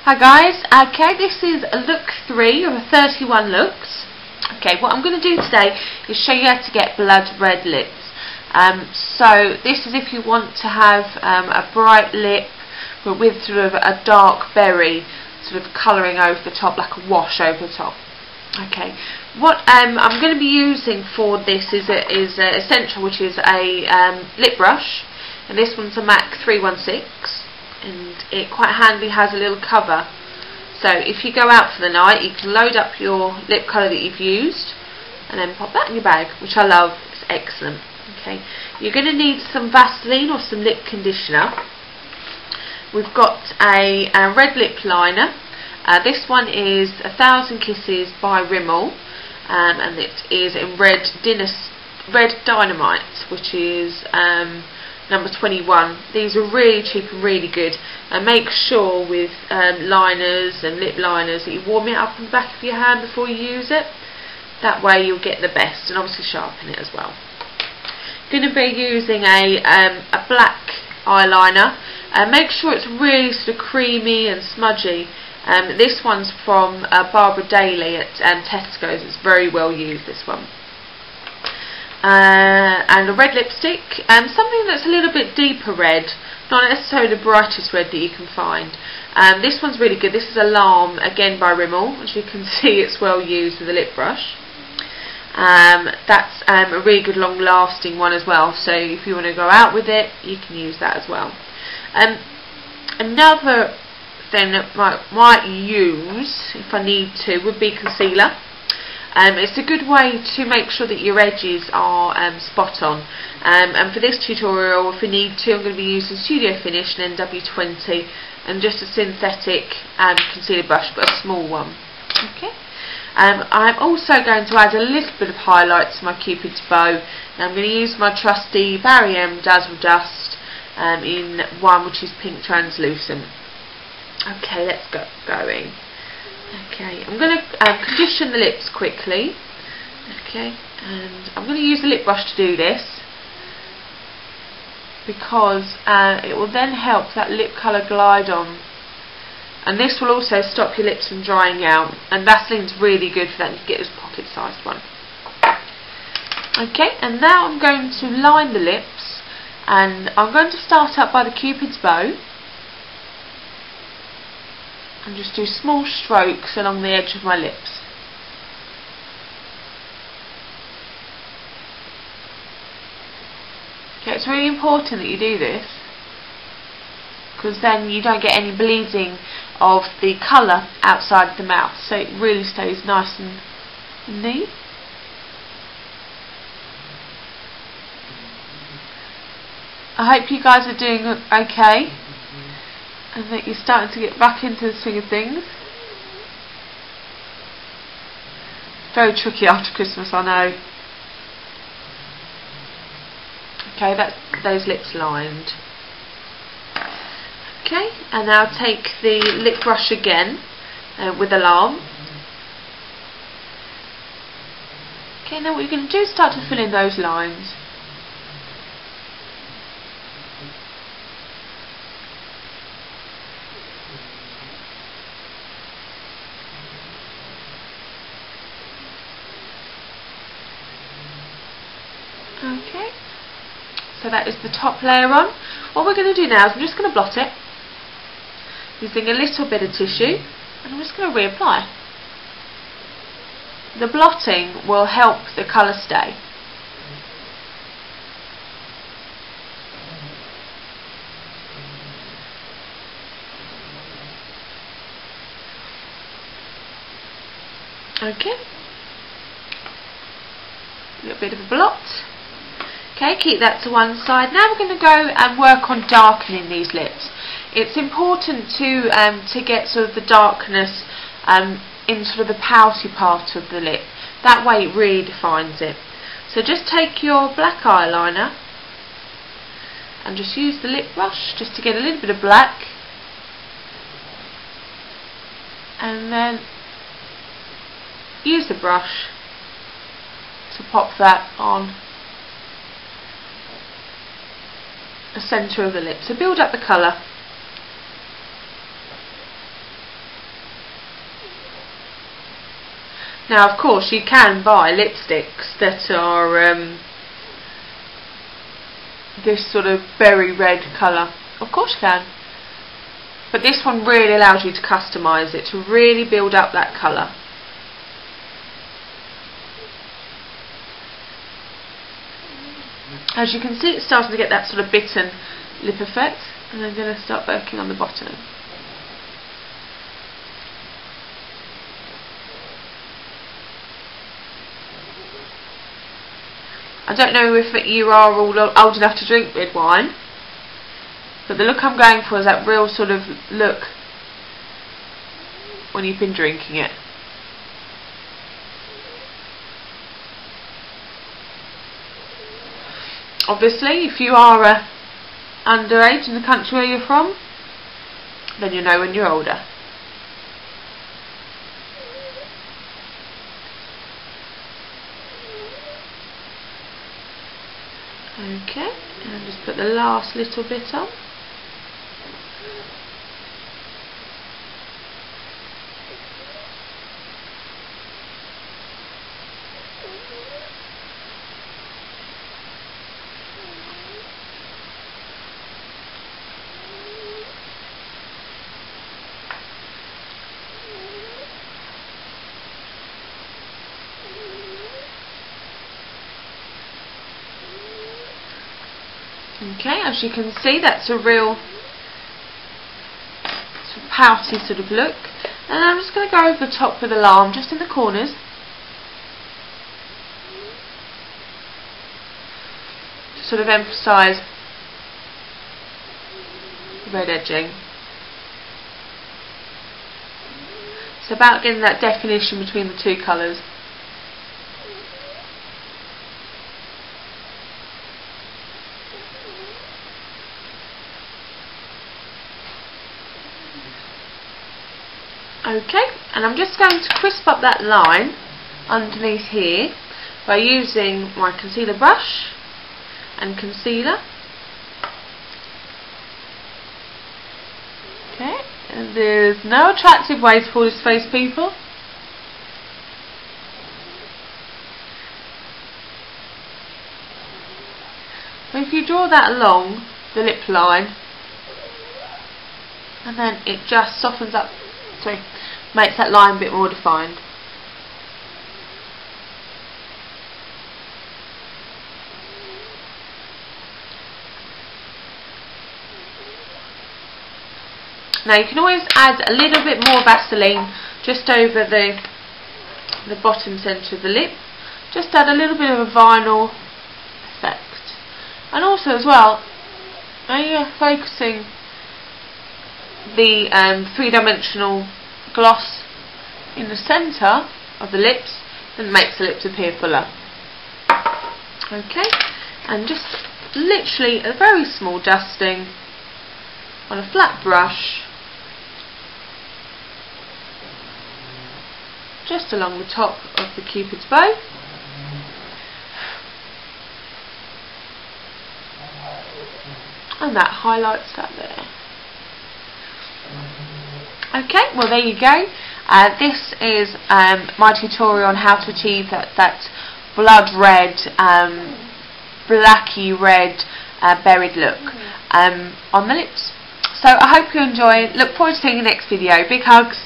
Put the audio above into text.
Hi guys, okay, this is look 3 of 31 looks. Okay, what I'm going to do today is show you how to get blood red lips. So this is if you want to have a bright lip but with sort of a dark berry sort of colouring over the top, like a wash over the top. Okay, what I'm going to be using for this is Essential, which is a lip brush, and this one's a MAC 316. And it quite handy has a little cover, so if you go out for the night you can load up your lip colour that you've used and then pop that in your bag, which I love. It's excellent. Okay, you're going to need some Vaseline or some lip conditioner. We've got a red lip liner. This one is 1000 Kisses by Rimmel, and it is in red Dynamite, which is number 21. These are really cheap and really good, and make sure with liners and lip liners that you warm it up on the back of your hand before you use it. That way you'll get the best, and obviously sharpen it as well. Going to be using a black eyeliner. Make sure it's really sort of creamy and smudgy. This one's from Barbara Daly at Tesco's. It's very well used, this one. And a red lipstick, something that's a little bit deeper red, not necessarily the brightest red that you can find. This one's really good. This is Alarm, again by Rimmel. As you can see, it's well used with a lip brush. That's a really good long lasting one as well, so if you want to go out with it you can use that as well. Another thing that I might use if I need to would be concealer. It's a good way to make sure that your edges are spot on, and for this tutorial, if we need to, I'm going to be using Studio Finish and NW20 and just a synthetic concealer brush, but a small one. Okay. I'm also going to add a little bit of highlight to my Cupid's bow, and I'm going to use my trusty Barry M Dazzle Dust in one which is pink translucent. Okay, let's get going. Okay, I'm going to condition the lips quickly. Okay, and I'm going to use the lip brush to do this because it will then help that lip colour glide on, and this will also stop your lips from drying out, and Vaseline's really good for that. You can get this pocket sized one. Okay, and now I'm going to line the lips, and I'm going to start up by the Cupid's bow and just do small strokes along the edge of my lips. Okay, it's really important that you do this because then you don't get any bleeding of the colour outside of the mouth, so it really stays nice and neat. I hope you guys are doing okay, and that you're starting to get back into the swing of things. Very tricky after Christmas, I know. Okay, that's those lips lined. Okay, and now take the lip brush again with Alarm. Okay, now what you're going to do is start to fill in those lines. Okay, so that is the top layer on. What we're going to do now is I'm just going to blot it using a little bit of tissue, and I'm just going to reapply. The blotting will help the colour stay. Okay, a little bit of a blot. Okay, keep that to one side. Now we're going to go and work on darkening these lips. It's important to get sort of the darkness in sort of the pouty part of the lip. That way it really defines it. So just take your black eyeliner and just use the lip brush just to get a little bit of black, and then use the brush to pop that on the centre of the lip. So build up the colour. Now of course you can buy lipsticks that are this sort of berry red colour. Of course you can. But this one really allows you to customise it, to really build up that colour. As you can see, it's starting to get that sort of bitten lip effect, and I'm going to start working on the bottom. I don't know if you are all old enough to drink red wine, but the look I'm going for is that real sort of look when you've been drinking it. Obviously, if you are underage in the country where you're from, then you know when you're older. Okay, and just put the last little bit on. Okay, as you can see, that's a real sort of pouty sort of look, and I'm just going to go over the top with a Alarm, just in the corners, to sort of emphasise the red edging. It's about getting that definition between the two colours. Okay, and I'm just going to crisp up that line underneath here by using my concealer brush and concealer. Okay, and there's no attractive way to pull this face, people. But if you draw that along the lip line, and then it just softens up, makes that line a bit more defined. Now you can always add a little bit more Vaseline just over the bottom centre of the lip. Just add a little bit of a vinyl effect. And also as well, when you're focusing the three-dimensional gloss in the centre of the lips, then it makes the lips appear fuller. Okay, and just literally a very small dusting on a flat brush just along the top of the Cupid's bow. And that highlights that there. Okay, well there you go. This is my tutorial on how to achieve that blood red, blacky red berried look on the lips. So I hope you enjoy. Look forward to seeing the next video. Big hugs.